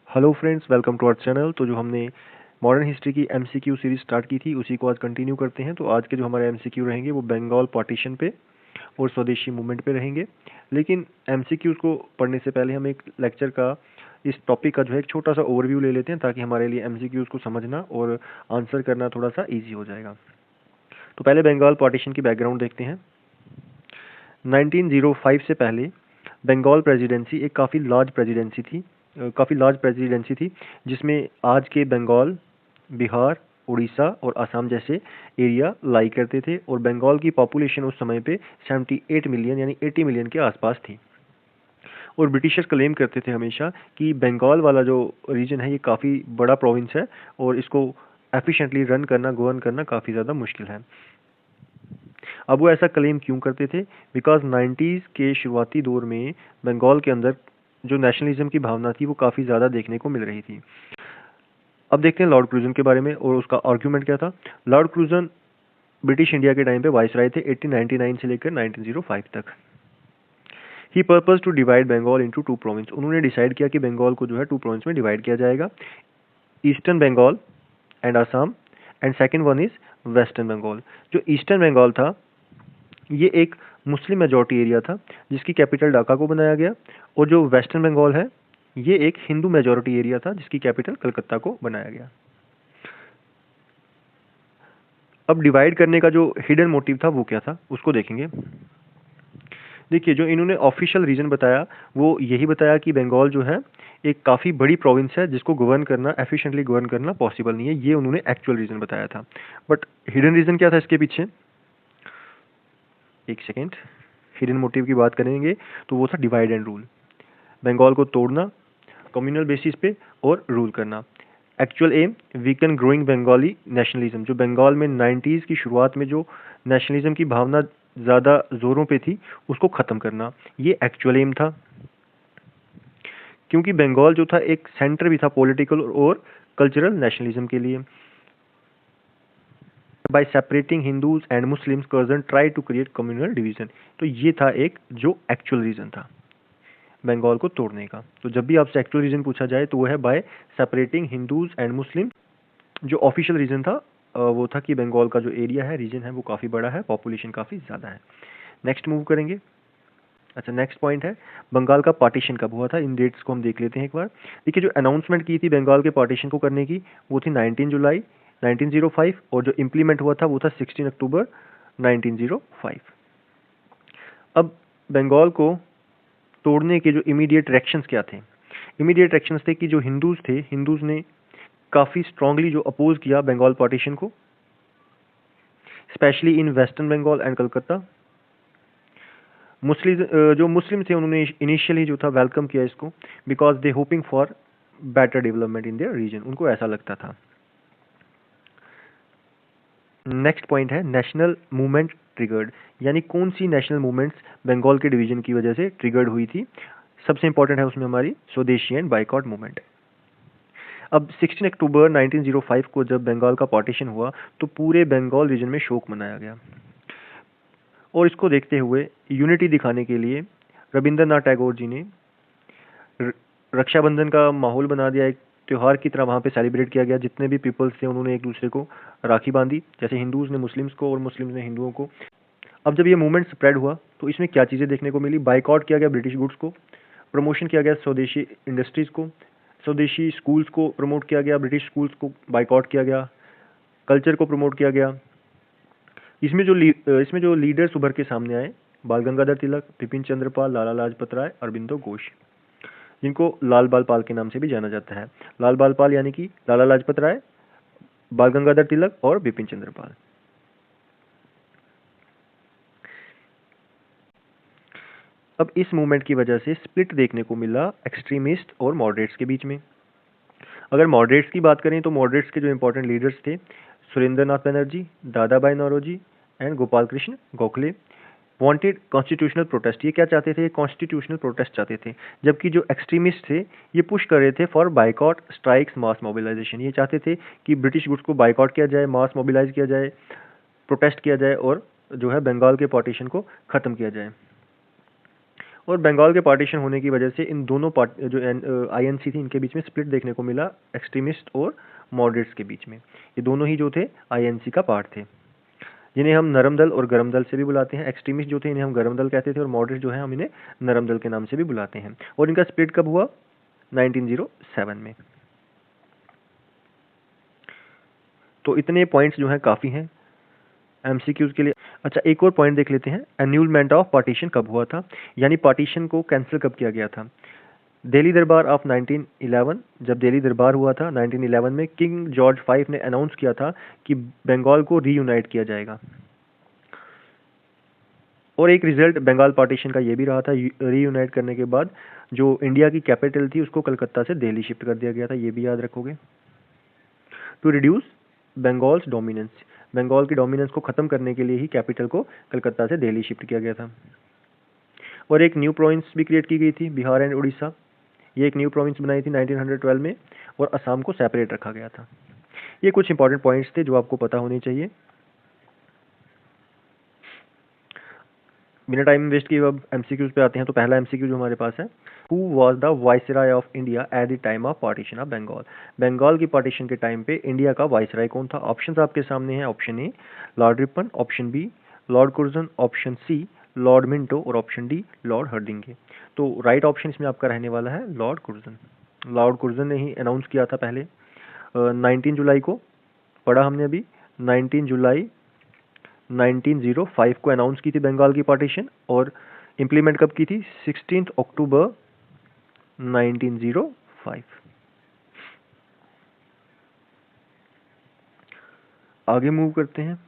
Hello friends, welcome to our channel. तो जो हमने मॉडर्न हिस्ट्री की एमसीक्यू सीरीज स्टार्ट की थी उसी को आज कंटिन्यू करते हैं। तो आज के जो हमारे एमसीक्यू रहेंगे वो बंगाल पार्टीशन पे और स्वदेशी मूवमेंट पे रहेंगे। लेकिन एमसीक्यूज को पढ़ने से पहले हम एक लेक्चर का इस टॉपिक का जो है एक छोटा सा ओवरव्यू ले लेते हैं ताकि हमारे लिए एमसीक्यूज को समझना और आंसर करना थोड़ा सा ईजी हो जाएगा। तो पहले बंगाल पार्टीशन की बैकग्राउंड देखते हैं। 1905 से पहले बंगाल प्रेसिडेंसी एक काफ़ी लार्ज प्रेसिडेंसी थी जिसमें आज के बंगाल, बिहार, उड़ीसा और असम जैसे एरिया लाई करते थे और बंगाल की पॉपुलेशन उस समय पे 78 मिलियन यानी 80 मिलियन के आसपास थी। और ब्रिटिशर्स क्लेम करते थे हमेशा कि बंगाल वाला जो रीजन है ये काफ़ी बड़ा प्रोविंस है और इसको एफिशिएंटली गवर्न करना काफ़ी ज़्यादा मुश्किल है। अब वो ऐसा क्लेम क्यों करते थे? बिकॉज 90s के शुरुआती दौर में बंगाल के अंदर जो नेशनलिज्म की भावना थी वो काफ़ी ज़्यादा देखने को मिल रही थी। अब देखते हैं लॉर्ड क्रूजन के बारे में और उसका आर्ग्यूमेंट क्या था। लॉर्ड क्रूजन ब्रिटिश इंडिया के टाइम पे वाइसराय थे 1899 से लेकर 1905 तक। He purpose to divide Bengal into 2 province. उन्होंने डिसाइड किया कि बंगाल को जो है 2 प्रोविंस में डिवाइड किया जाएगा, eastern Bengal and Assam, and second one is western Bengal. जो ईस्टर्न बंगाल था ये एक मुस्लिम मेजॉरिटी एरिया था जिसकी कैपिटल ढाका को बनाया गया, और जो वेस्टर्न बंगाल है ये एक हिंदू मेजॉरिटी एरिया था जिसकी कैपिटल कलकत्ता को बनाया गया। अब डिवाइड करने का जो हिडन मोटिव था वो क्या था उसको देखेंगे। देखिए, जो इन्होंने ऑफिशियल रीजन बताया वो यही बताया कि बंगाल जो है एक काफ़ी बड़ी प्रोविंस है जिसको एफिशिएंटली गवर्न करना पॉसिबल नहीं है। ये उन्होंने एक्चुअल रीजन बताया था। बट हिडन रीजन क्या था इसके पीछे? एक सेकेंड, हिडन मोटिव की बात करेंगे तो वो था डिवाइड एंड रूल। बंगाल को तोड़ना कम्युनल बेसिस पे और रूल करना। Actual aim weaken growing Bengali nationalism. जो बंगाल में 90s की शुरुआत में जो नेशनलिज्म की भावना ज़्यादा जोरों पे थी उसको ख़त्म करना, ये एक्चुअल एम था। क्योंकि बंगाल जो था एक सेंटर भी था पॉलिटिकल और कल्चरल नेशनलिज्म के लिए। By separating Hindus and Muslims Curzon try to create communal division. तो ये था एक जो एक्चुअल रीज़न था बंगाल को तोड़ने का। तो जब भी आपसे एक्चुअल रीजन पूछा जाए तो वो है bye separating Hindus and Muslim. जो ऑफिशियल रीजन था वो था कि बंगाल का जो एरिया है, रीजन है, वो काफ़ी बड़ा है, पॉपुलेशन काफ़ी ज़्यादा है। नेक्स्ट मूव करेंगे। अच्छा, नेक्स्ट पॉइंट है बंगाल का पार्टीशन कब हुआ था। इन डेट्स को हम देख लेते हैं एक बार। देखिए, जो अनाउंसमेंट की थी बंगाल के पार्टीशन को करने की वो थी 19 जुलाई 1905 और जो इम्प्लीमेंट हुआ था वो था 16 अक्टूबर 1905। अब बंगाल को तोड़ने के जो इमीडिएट रिएक्शंस क्या थे? इमीडिएट रिएक्शंस थे कि जो हिंदूज ने काफ़ी स्ट्रांगली जो अपोज किया बंगाल पार्टीशन को, specially in western Bengal and Calcutta. जो मुस्लिम थे उन्होंने इनिशियली जो था वेलकम किया इसको, because they hoping for better development in their region. उनको ऐसा लगता था। नेक्स्ट पॉइंट है नेशनल मूवमेंट ट्रिगर्ड, यानी कौन सी नेशनल मूवमेंट्स बंगाल के डिवीजन की वजह से ट्रिगर्ड हुई थी। सबसे इंपॉर्टेंट है उसमें हमारी स्वदेशी एंड बाइकॉट मूवमेंट। अब 16 अक्टूबर 1905 को जब बंगाल का पार्टीशन हुआ तो पूरे बंगाल रीजन में शोक मनाया गया, और इसको देखते हुए यूनिटी दिखाने के लिए रविंद्रनाथ टैगोर जी ने रक्षाबंधन का माहौल बना दिया। एक त्यौहार की तरह वहाँ पे सेलिब्रेट किया गया। जितने भी पीपल्स थे उन्होंने एक दूसरे को राखी बांधी, जैसे हिंदूज ने मुस्लिम्स को और मुस्लिम्स ने हिंदुओं को। अब जब ये मूवमेंट स्प्रेड हुआ तो इसमें क्या चीज़ें देखने को मिली? बाइकआउट किया गया ब्रिटिश गुड्स को, प्रमोशन किया गया स्वदेशी इंडस्ट्रीज़ को, स्वदेशी स्कूल्स को प्रमोट किया गया, ब्रिटिश स्कूल्स को बाइकआउट किया गया, कल्चर को प्रमोट किया गया। इसमें जो लीडर्स उभर के सामने आए, बाल गंगाधर तिलक, बिपिन चंद्र पाल, लाला लाजपत राय, अरबिंदो घोष, जिनको लाल बाल पाल के नाम से भी जाना जाता है। लाल बाल पाल यानी कि लाला लाजपत राय, बाल गंगाधर तिलक और बिपिन चंद्र पाल। अब इस मूवमेंट की वजह से स्प्लिट देखने को मिला एक्सट्रीमिस्ट और मॉडरेट्स के बीच में। अगर मॉडरेट्स की बात करें तो मॉडरेट्स के जो इंपॉर्टेंट लीडर्स थे Surendranath Banerjee, Dadabhai Naoroji and Gopal Krishna Gokhale wanted constitutional protest. ये क्या चाहते थे? कॉन्स्टिट्यूशनल प्रोटेस्ट चाहते थे। जबकि जो एक्सट्रीमिस्ट थे ये पुश कर रहे थे for boycott, strikes, mass mobilisation. ये चाहते थे कि ब्रिटिश गुड्स को बाइकआउट किया जाए, मास मोबिलाइज किया जाए, प्रोटेस्ट किया जाए और जो है बंगाल के पार्टीशन को ख़त्म किया जाए। और बंगाल के पार्टीशन होने की वजह से इन दोनों जो आईएनसी थी इनके बीच में स्प्लिट देखने को मिला, एक्सट्रीमिस्ट और मॉडरेट्स के बीच में। ये दोनों ही जो थे आईएनसी का पार्ट थे, जिन्हें हम नरम दल और गरम दल से भी बुलाते हैं। एक्सट्रीमिस्ट जो थे इन्हें हम गरम दल कहते थे और मॉडरेट जो है हम इन्हें नरम दल के नाम से भी बुलाते हैं। और इनका स्प्लिट कब हुआ? 1907 में। तो इतने पॉइंट्स जो हैं काफ़ी हैं एमसीक्यूज के लिए। अच्छा, एक और पॉइंट देख लेते हैं, एन्यूलमेंट ऑफ पार्टीशन कब हुआ था, यानी पार्टीशन को कैंसिल कब किया गया था। दिल्ली दरबार ऑफ 1911, जब दिल्ली दरबार हुआ था 1911 में, किंग जॉर्ज V ने अनाउंस किया था कि बंगाल को रीयूनाइट किया जाएगा। और एक रिजल्ट बंगाल पार्टीशन का ये भी रहा था, रीयूनाइट करने के बाद जो इंडिया की कैपिटल थी उसको कलकत्ता से दिल्ली शिफ्ट कर दिया गया था, ये भी याद रखोगे। To reduce Bengal's dominance, Bengal की डोमिनेंस को खत्म करने के लिए ही कैपिटल को कलकत्ता से दिल्ली शिफ्ट किया गया था। और एक न्यू प्रोविंस भी क्रिएट की गई थी, बिहार एंड उड़ीसा। ये एक न्यू प्रोविंस बनाई थी 1912 में, और असम को सेपरेट रखा गया था। ये कुछ इंपॉर्टेंट पॉइंट्स थे जो आपको पता होने चाहिए। बिना टाइम वेस्ट किए अब एमसीक्यूज पे आते हैं। तो पहला एमसीक्यू जो हमारे पास है, who was the viceroy of India at the time of partition of Bengal. Bengal की पार्टीशन के टाइम पे इंडिया का वाइसराय कौन था? ऑप्शंस आपके सामने हैं। Option A Lord Ripon, option B Lord Curzon, option C Lord Minto और ऑप्शन डी लॉर्ड हर्डिंगे। तो राइट ऑप्शन इसमें आपका रहने वाला है लॉर्ड कुर्जन। लॉर्ड कुर्जन ने ही अनाउंस किया था पहले 19 जुलाई को, पढ़ा हमने अभी, 19 जुलाई 1905 को अनाउंस की थी बंगाल की पार्टीशन, और इम्प्लीमेंट कब की थी? 16 अक्टूबर 1905। आगे मूव करते हैं।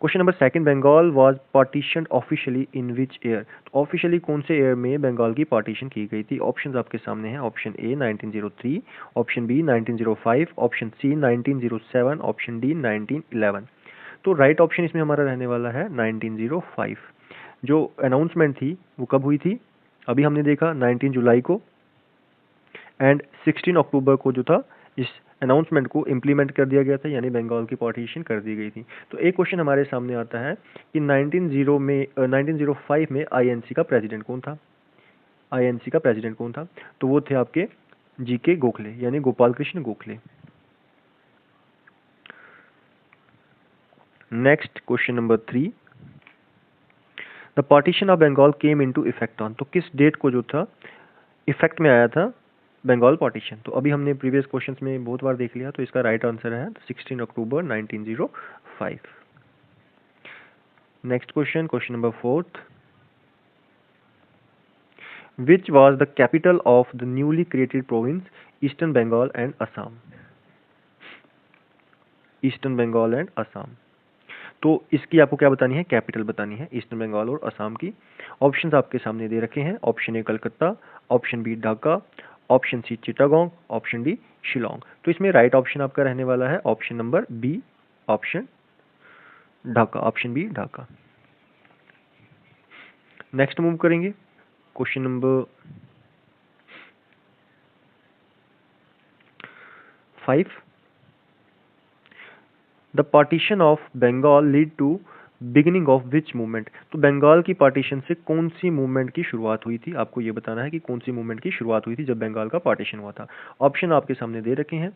Question number second, Bengal was partition officially in which year. Officially कौन से ईयर में बंगाल की पार्टीशन की गई थी? ऑप्शंस आपके सामने हैं। Option A 1903, option B 1905, option C 1907, option D 1911। तो राइट ऑप्शन इसमें हमारा रहने वाला है 1905। जो अनाउंसमेंट थी वो कब हुई थी? अभी हमने देखा 19 जुलाई को, एंड 16 अक्टूबर को जो था इस अनाउंसमेंट को इम्प्लीमेंट कर दिया गया था, यानी बंगाल की पार्टीशन कर दी गई थी। तो एक क्वेश्चन हमारे सामने आता है कि 1905 में आईएनसी का प्रेसिडेंट कौन था? आईएनसी का प्रेसिडेंट कौन था? तो वो थे आपके जीके गोखले, यानी Gopal Krishna Gokhale. Next question number 3, the partition of Bengal came into effect on. तो किस डेट को जो था इफेक्ट में आया था बंगाल पार्टीशन? तो अभी हमने प्रीवियस क्वेश्चंस में बहुत बार देख लिया, तो इसका राइट आंसर है 16 October 1905। Next question, question number 4, which was the capital of the newly created province eastern Bengal and Assam. Eastern Bengal and Assam, तो इसकी आपको क्या बतानी है? कैपिटल बतानी है ईस्टर्न बंगाल और असम की। ऑप्शंस आपके सामने दे रखे हैं। Option A Calcutta, option B Dhaka, option C Chittagong, option D Shillong. तो इसमें राइट ऑप्शन आपका रहने वाला है option number B, option Dhaka, option B Dhaka. Next move करेंगे, question number 5, the partition of Bengal lead to beginning of which movement. तो बंगाल की पार्टीशन से कौन सी मूवमेंट की शुरुआत हुई थी? आपको ये बताना है कि कौन सी मूवमेंट की शुरुआत हुई थी जब बंगाल का पार्टीशन हुआ था। ऑप्शन आपके सामने दे रखे हैं,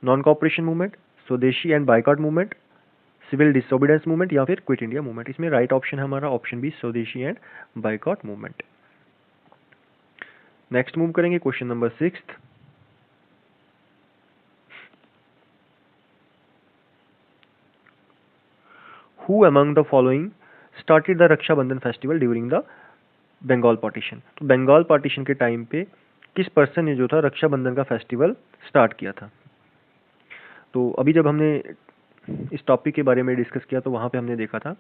non cooperation movement, swadeshi and boycott movement, civil disobedience movement, या फिर क्विट इंडिया मूवमेंट। इसमें राइट ऑप्शन है हमारा option B, swadeshi and boycott movement. Next move करेंगे, question number 6, who among the following started the Rakshabandhan festival during the Bengal partition. तो Bengal partition के time पे किस पर्सन ने जो था रक्षाबंधन का फेस्टिवल स्टार्ट किया था? तो अभी जब हमने इस टॉपिक के बारे में डिस्कस किया तो वहाँ पे हमने देखा था,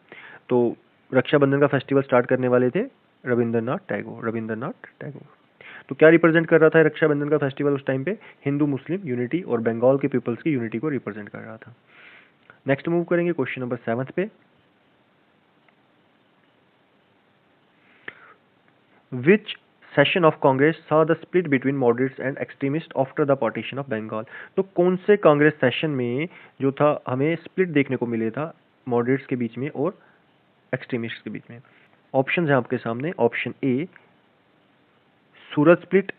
तो रक्षाबंधन का फेस्टिवल स्टार्ट करने वाले थे रविंद्रनाथ टैगोर। रविंद्रनाथ टैगोर, तो क्या रिप्रेजेंट कर रहा था रक्षाबंधन का फेस्टिवल उस टाइम पे? हिंदू मुस्लिम यूनिटी और बंगाल के पीपल्स की यूनिटी को रिप्रेजेंट कर रहा था। नेक्स्ट मूव करेंगे क्वेश्चन नंबर 7 पे, विच session of Congress saw the split between moderates and extremists after the partition of Bengal। तो कौन से कांग्रेस सेशन में जो था हमें स्प्लिट देखने को मिले था मॉडरेट्स के बीच में और एक्सट्रीमिस्ट के बीच में। ऑप्शन है आपके सामने। Option A Surat split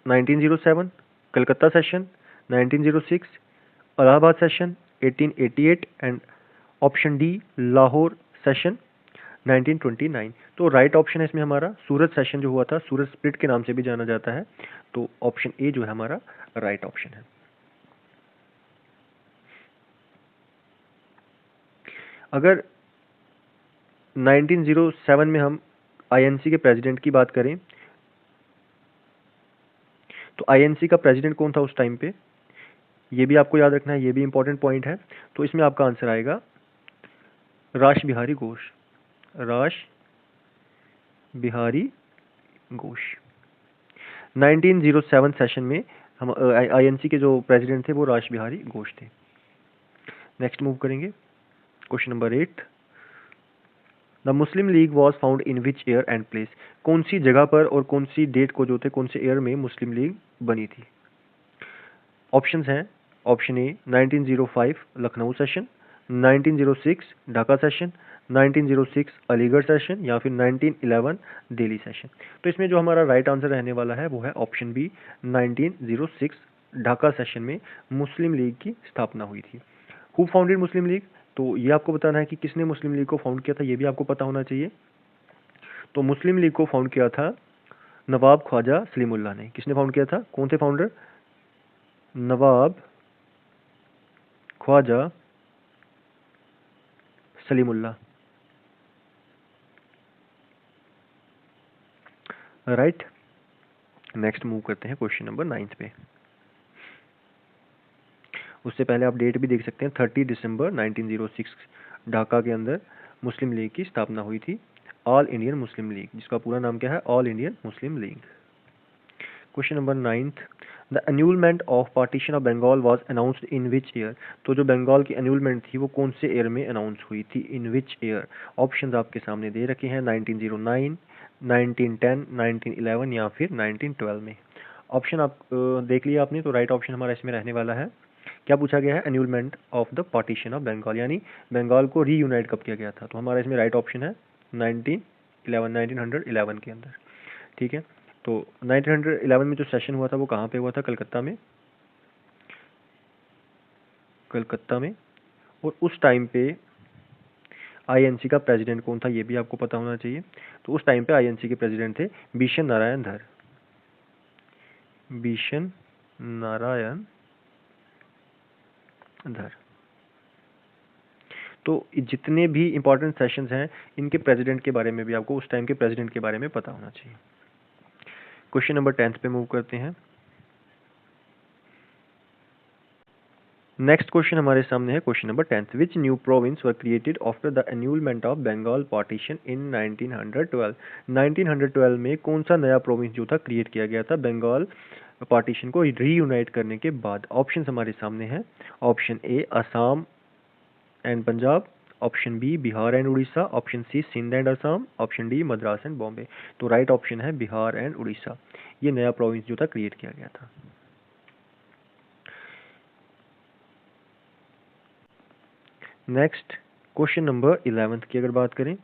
1907, Calcutta session 1906, Allahabad session 1888 and option D Lahore session 1929। तो राइट ऑप्शन है इसमें हमारा सूरत सेशन जो हुआ था, सूरत स्प्लिट के नाम से भी जाना जाता है। तो ऑप्शन ए जो है हमारा राइट ऑप्शन है। अगर 1907 में हम आईएनसी के प्रेसिडेंट की बात करें तो आईएनसी का प्रेसिडेंट कौन था उस टाइम पे, ये भी आपको याद रखना है, ये भी इंपॉर्टेंट पॉइंट है। तो इसमें आपका आंसर आएगा रास बिहारी घोष। रास बिहारी घोष 1907 सेशन में हम आईएनसी के जो प्रेसिडेंट थे वो रास बिहारी घोष थे। नेक्स्ट मूव करेंगे। Question number 8, the Muslim league was found in which year and place. कौन सी जगह पर और कौन सी डेट को जो थे, कौन से ईयर में मुस्लिम लीग बनी थी। ऑप्शंस हैं। ऑप्शन ए 1905 Lucknow session, 1906 Dhaka session, 1906 Aligarh session या फिर 1911 दिल्ली सेशन। तो इसमें जो हमारा राइट आंसर रहने वाला है वो है ऑप्शन बी 1906 ढाका सेशन में मुस्लिम लीग की स्थापना हुई थी। हु फाउंडेड मुस्लिम लीग, तो ये आपको बताना है कि किसने मुस्लिम लीग को फाउंड किया था, ये भी आपको पता होना चाहिए। तो मुस्लिम लीग को फाउंड किया था नवाब ख्वाजा सलीमुल्लाह ने। किसने फाउंड किया था, कौन थे founder, Nawab Khwaja Salimullah. Right. Next move करते हैं क्वेश्चन नंबर 9 पे। उससे पहले आप डेट भी देख सकते हैं, 30 दिसंबर 1906 ढाका के अंदर मुस्लिम लीग की स्थापना हुई थी, ऑल इंडियन मुस्लिम लीग, जिसका पूरा नाम क्या है, all Indian Muslim League. Question number 9, the annulment of partition of Bengal was announced in which year. तो जो बंगाल की एन्यूलमेंट थी वो कौन से ईयर में अनाउंस हुई थी, इन विच ईयर। ऑप्शंस आपके सामने दे रखे हैं, 1909, 1910, 1911 या फिर 1912 में। ऑप्शन आप देख लिया आपने, तो राइट ऑप्शन हमारा इसमें रहने वाला है। क्या पूछा गया है, annulment of the partition of Bengal, यानी बंगाल को रीयूनाइट कब किया गया था। तो हमारा इसमें राइट ऑप्शन है 1911 के अंदर। ठीक है। तो 1911 में जो सेशन हुआ था वो कहाँ पे हुआ था, कलकत्ता में। कलकत्ता में। और उस टाइम पे आईएनसी का प्रेसिडेंट कौन था, ये भी आपको पता होना चाहिए। तो उस टाइम पे आईएनसी के प्रेसिडेंट थे बिशन नारायण धर। बिशन नारायण धर। तो जितने भी इंपॉर्टेंट सेशंस हैं इनके प्रेसिडेंट के बारे में भी आपको उस टाइम के प्रेसिडेंट के बारे में पता होना चाहिए। क्वेश्चन नंबर 10 पे मूव करते हैं। नेक्स्ट क्वेश्चन हमारे सामने है question number 10, which new province were created after the annulment of Bengal partition in 1912। 1912 में कौन सा नया प्रोविंस जो था क्रिएट किया गया था बंगाल पार्टीशन को रीयूनाइट करने के बाद। ऑप्शन हमारे सामने हैं। Option A Assam and Punjab, option B Bihar and Orissa, option C Sindh and Assam, option D Madras and Bombay. तो राइट ऑप्शन है बिहार एंड उड़ीसा, ये नया प्रोविंस जो था क्रिएट किया गया था। नेक्स्ट क्वेश्चन नंबर 11 की अगर बात करें,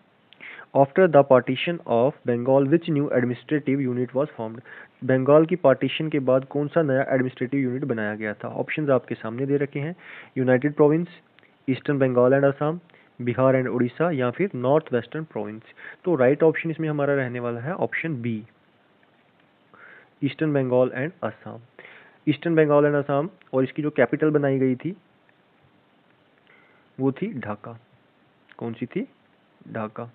after the partition of Bengal which new administrative unit was formed. Bengal की पार्टीशन के बाद कौन सा नया एडमिनिस्ट्रेटिव यूनिट बनाया गया था। ऑप्शंस आपके सामने दे रखे हैं, united province, eastern Bengal and Assam, Bihar and Orissa या फिर नॉर्थ वेस्टर्न प्रोविंस। तो राइट ऑप्शन इसमें हमारा रहने वाला है option B, eastern Bengal and Assam. Eastern Bengal and Assam, और इसकी जो कैपिटल बनाई गई थी वो थी ढाका। कौन सी थी, Dhaka.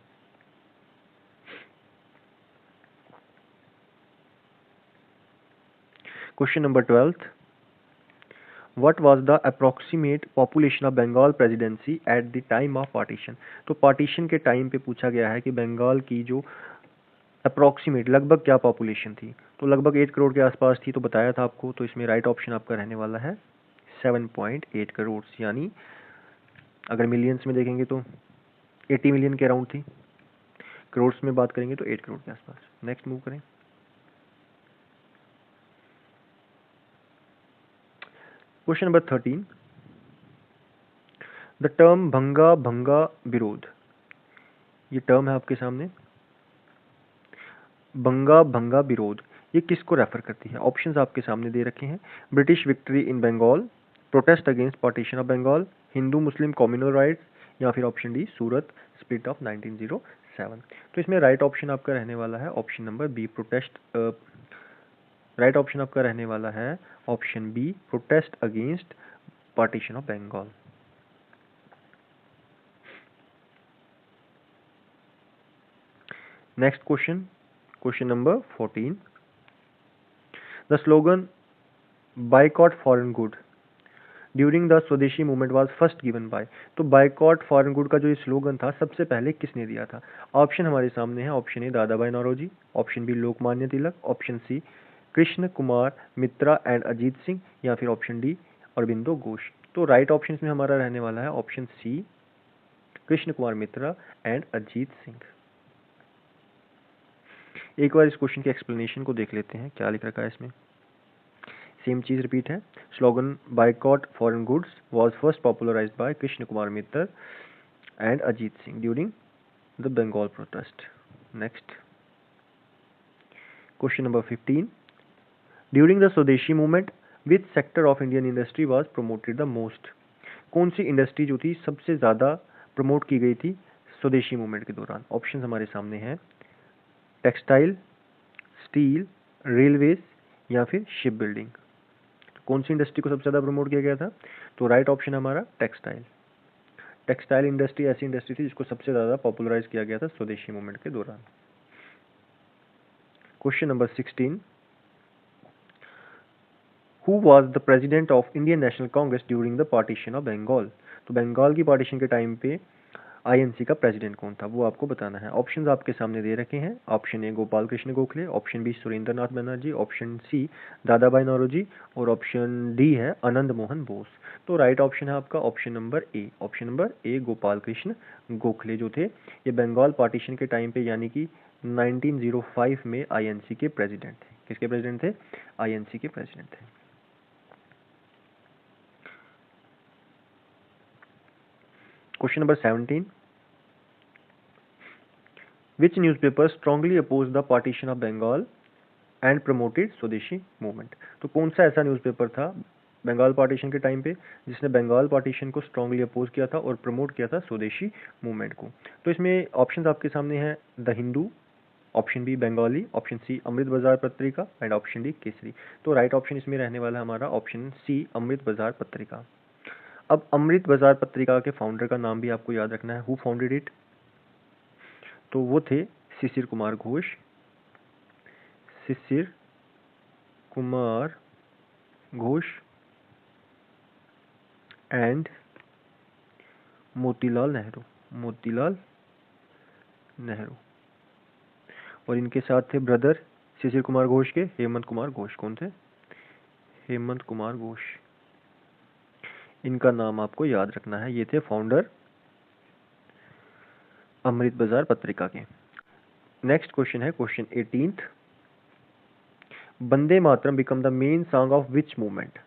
Question number 12, what was the approximate population of Bengal presidency at the time of partition. तो पार्टीशन के टाइम पे पूछा गया है कि बंगाल की जो अप्रोक्सीमेट लगभग क्या पॉपुलेशन थी। तो लगभग 8 करोड़ के आसपास थी, तो बताया था आपको। तो इसमें राइट ऑप्शन आपका रहने वाला है 7.8 करोड़, यानी अगर मिलियंस में देखेंगे तो 80 मिलियन के अराउंड थी, करोड़ में बात करेंगे तो 8 करोड़ के आसपास। नेक्स्ट मूव करें। क्वेश्चन नंबर 13, द टर्म भंगा भंगा विरोध ये टर्म है आपके सामने, बंगा भंगा विरोध, ये किसको रेफर करती है? ऑप्शंस आपके सामने दे रखे हैं। British victory in Bengal, protest against partition of Bengal, Hindu Muslim communal riots, या फिर option D Surat split of 1907। तो इसमें राइट ऑप्शन आपका रहने वाला है option number B, protest. Right option आपका रहने वाला है option B, protest against partition of Bengal. Next question, question number 14। The slogan boycott foreign good during the swadeshi movement was first given by. तो बाइकॉट फॉरेन गुड का जो ये slogan था सबसे पहले किसने दिया था? ऑप्शन हमारे सामने है, option A Dadabhai Naoroji, option B Lokmanya Tilak, option C Krishna Kumar Mitra and Ajit Singh, या फिर ऑप्शन डी अरबिंदो घोष। तो राइट ऑप्शन में हमारा रहने वाला है option C, Krishna Kumar Mitra and Ajit Singh. एक बार इस क्वेश्चन के एक्सप्लेनेशन को देख लेते हैं, क्या लिख रखा है इसमें। सेम चीज रिपीट है। Slogan boycott foreign goods was first popularized by Krishna Kumar Mitra and Ajit Singh during the Bengal protest. Next question number 15। During the swadeshi movement which sector of Indian industry was promoted the most. कौन सी इंडस्ट्री जो थी सबसे ज्यादा प्रमोट की गई थी स्वदेशी मूवमेंट के दौरान? ऑप्शन हमारे सामने हैं, टेक्सटाइल, स्टील, रेलवेज, या फिर शिप बिल्डिंग। कौन सी इंडस्ट्री को सबसे ज़्यादा प्रमोट किया गया था? तो राइट ऑप्शन हमारा टेक्सटाइल। टेक्सटाइल इंडस्ट्री ऐसी इंडस्ट्री थी जिसको सबसे ज़्यादा पॉपुलराइज किया गया था स्वदेशी मूवमेंट के दौरान। Question number 16। Who was the president of Indian National Congress during the partition of Bengal. तो बंगाल की पार्टीशन के टाइम पे आईएनसी का प्रेसिडेंट कौन था वो आपको बताना है। ऑप्शंस आपके सामने दे रखे हैं। Option A Gopal Krishna Gokhale, option B Surendra Nath Banerjee, option C Dadabhai Naoroji, और ऑप्शन डी है आनंद मोहन बोस। तो राइट ऑप्शन है आपका option number A, option number A Gopal Krishna Gokhale जो थे ये बंगाल पार्टीशन के टाइम पे यानी कि 1905 में आईएनसी के प्रेसिडेंट थे। किसके प्रेसिडेंट थे? आईएनसी के प्रेसिडेंट थे। Question number 17। Which newspaper strongly opposed the partition of Bengal and promoted स्वदेशी मूवमेंट। तो कौन सा ऐसा न्यूज़पेपर था बंगाल पार्टीशन के टाइम पे जिसने बंगाल पार्टीशन को स्ट्रांगली अपोज किया था और प्रमोट किया था स्वदेशी मूवमेंट को? तो इसमें ऑप्शंस आपके सामने हैं, the Hindu, option B Bengali, option C Amrita Bazar Patrika and option D Kesari. तो राइट ऑप्शन इसमें रहने वाला हमारा ऑप्शन सी अमृत बाजार पत्रिका। अब अमृत बाजार पत्रिका के फाउंडर का नाम भी आपको याद रखना है, हु फाउंडेड इट। तो वो थे शिशिर कुमार घोष, शिशिर कुमार घोष एंड मोतीलाल नेहरू, मोतीलाल नेहरू। और इनके साथ थे ब्रदर शिशिर कुमार घोष के हेमंत कुमार घोष। कौन थे? हेमंत कुमार घोष। इनका नाम आपको याद रखना है, ये थे फाउंडर अमृत बाजार पत्रिका के। नेक्स्ट क्वेश्चन है question 18th। Vande Mataram became the main song of which movement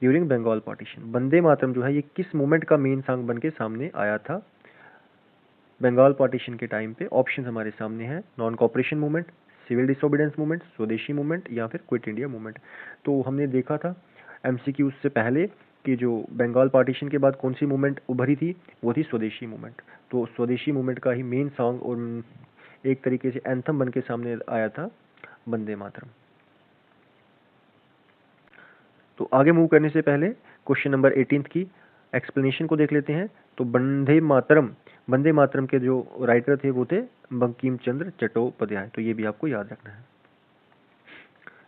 during Bengal partition. Vande Mataram जो है ये किस मूवमेंट का मेन सॉन्ग बन के सामने आया था बंगाल पार्टीशन के टाइम पे? ऑप्शन हमारे सामने हैं, non cooperation movement, civil disobedience movement, Swadeshi movement, या फिर क्विट इंडिया मूवमेंट। तो हमने देखा था एमसीक्यू से पहले कि जो बंगाल पार्टीशन के बाद कौन सी मूवमेंट उभरी थी, वो थी स्वदेशी मूवमेंट। तो स्वदेशी मूवमेंट का ही मेन सॉन्ग और एक तरीके से एंथम बन के सामने आया था वंदे मातरम। तो आगे मूव करने से पहले क्वेश्चन नंबर 18 की एक्सप्लेनेशन को देख लेते हैं। तो वंदे मातरम के जो राइटर थे वो थे बंकिम चंद्र चट्टोपाध्याय। तो ये भी आपको याद रखना है।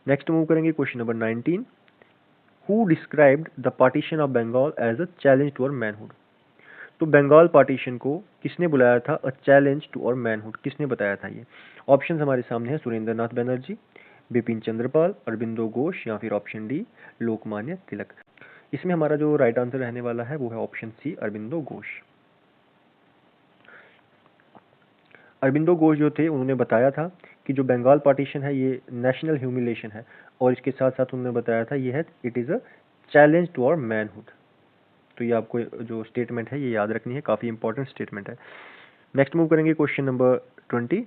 नेक्स्ट मूव करेंगे question number 19। Who described the partition of Bengal as a challenge to our manhood. तो बंगाल पार्टीशन को किसने बुलाया था a challenge to our manhood, किसने बताया था ये? ऑप्शन हमारे सामने है, सुरेंद्र नाथ बनर्जी, बिपिन चंद्रपाल, अरबिंदो घोष, या फिर ऑप्शन डी लोकमान्य तिलक। इसमें हमारा जो राइट आंसर रहने वाला है वो है ऑप्शन सी अरबिंदो घोष। अरबिंदो घोष जो थे उन्होंने बताया था कि जो बंगाल पार्टीशन है ये नेशनल ह्यूमिलेशन है, और इसके साथ साथ उन्होंने बताया था ये है it is a challenge to our manhood. तो ये आपको जो स्टेटमेंट है ये याद रखनी है, काफ़ी इंपॉर्टेंट स्टेटमेंट है। नेक्स्ट मूव करेंगे question number 20।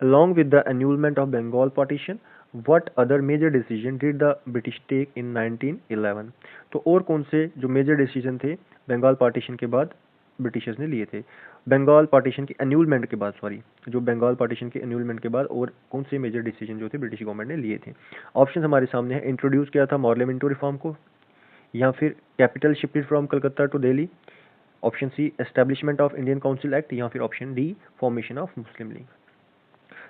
Along with the annulment of Bengal partition, what other major decision did the British take in 1911? तो और कौन से जो मेजर डिसीजन थे बंगाल पार्टीशन के बाद ब्रिटिशर्स ने लिए थे, बंगाल पार्टीशन के एन्यूलमेंट के बाद, सॉरी, जो बंगाल पार्टीशन के एन्यूलमेंट के बाद और कौन से मेजर डिसीजन जो थे ब्रिटिश गवर्नमेंट ने लिए थे? ऑप्शन हमारे सामने है, इंट्रोड्यूस किया था मॉर्लेमेंटो रिफॉर्म को, या फिर capital shifted from Calcutta to Delhi, option C establishment of Indian council act, या फिर option D formation of Muslim league.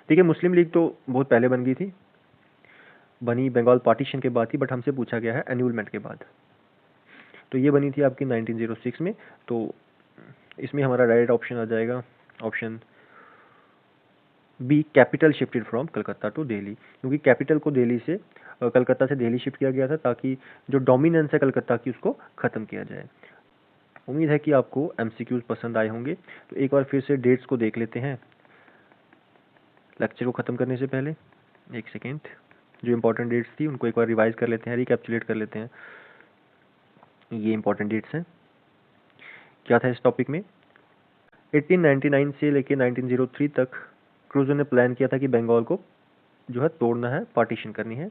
ठीक है, मुस्लिम लीग तो बहुत पहले बन गई थी, बनी बंगाल पार्टीशन के बाद थी, बट हमसे पूछा गया है एन्यूलमेंट के बाद। तो ये बनी थी आपकी 1906 में। तो इसमें हमारा राइट ऑप्शन आ जाएगा option B, capital shifted from Calcutta to Delhi, क्योंकि कैपिटल को दिल्ली से कलकत्ता से दिल्ली शिफ्ट किया गया था ताकि जो डोमिनेंस है कलकत्ता की उसको ख़त्म किया जाए। उम्मीद है कि आपको एमसीक्यूज पसंद आए होंगे। तो एक बार फिर से डेट्स को देख लेते हैं लेक्चर को ख़त्म करने से पहले। एक सेकेंड, जो इंपॉर्टेंट डेट्स थी उनको एक बार रिवाइज कर लेते हैं, रिकैप्चुलेट कर लेते हैं। ये इंपॉर्टेंट डेट्स हैं। क्या था इस टॉपिक में? 1899 से लेके 1903 तक क्रूजर ने प्लान किया था कि बंगाल को जो है तोड़ना है, पार्टीशन करनी है,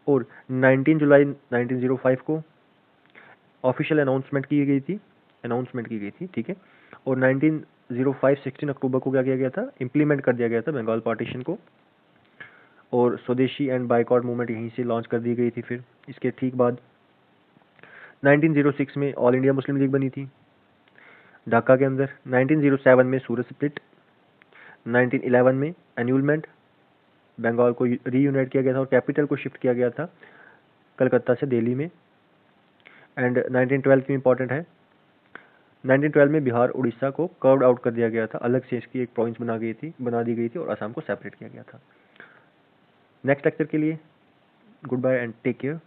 और 19 जुलाई 1905 को ऑफिशियल अनाउंसमेंट की गई थी, ठीक है। और 1905 16 अक्टूबर को क्या किया गया था, इम्प्लीमेंट कर दिया गया था बंगाल पार्टीशन को, और स्वदेशी एंड बाइकआउट मूवमेंट यहीं से लॉन्च कर दी गई थी। फिर इसके ठीक बाद 1906 में ऑल इंडिया मुस्लिम लीग बनी थी ढाका के अंदर, 1907 में सूरत स्प्लिट, 1911 में एन्यूलमेंट, बंगाल को रीयूनाइट किया गया था और कैपिटल को शिफ्ट किया गया था कलकत्ता से दिल्ली में, एंड 1912 में इंपॉर्टेंट है, 1912 में बिहार उड़ीसा को कर्व्ड आउट कर दिया गया था, अलग से इसकी एक प्रोविंस बना दी गई थी और असम को सेपरेट किया गया था। नेक्स्ट लेक्चर के लिए goodbye and take care.